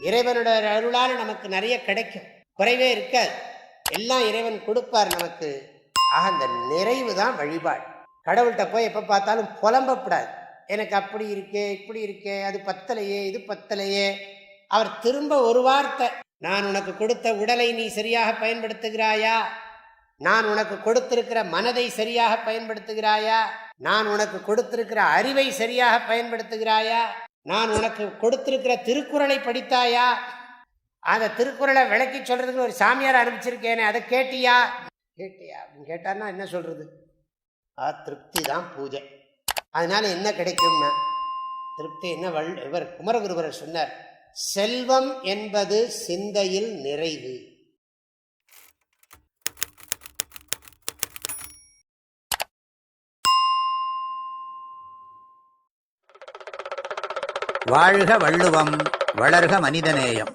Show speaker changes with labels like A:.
A: இறைவனுடைய அருளால் நமக்கு நிறைய கிடைக்கும், குறைவே இருக்காது, எல்லாம் இறைவன் கொடுப்பார் நமக்கு. ஆக அந்த நிறைவு தான் வழிபாடு. கடவுள்கிட்ட போய் எப்போ பார்த்தாலும் புலம்பப்படாது, எனக்கு அப்படி இருக்கே இப்படி இருக்கே, அது பத்தலையே இது பத்தலையே. அவர் திரும்ப ஒரு வார்த்தை, நான் உனக்கு கொடுத்த உடலை நீ சரியாக பயன்படுத்துகிறாயா, நான் உனக்கு கொடுத்திருக்கிற மனதை சரியாக பயன்படுத்துகிறாயா, நான் உனக்கு கொடுத்திருக்கிற அறிவை சரியாக பயன்படுத்துகிறாயா, நான் உனக்கு கொடுத்திருக்கிற திருக்குறளை படித்தாயா, அந்த திருக்குறளை விளக்கி சொல்றதுக்கு ஒரு சாமியார் அனுப்பிச்சிருக்கேனே அதை கேட்டியா அப்படின்னு கேட்டார்னா என்ன சொல்றது? திருப்தி தான் பூஜை. அதனால என்ன கிடைக்கும்னா திருப்தி. என்ன இவர் குமரகுருவர் சொன்னார், செல்வம் என்பது சிந்தையில் நிறைவு.
B: வாழ்க வள்ளுவம், வளர்க மனிதநேயம்.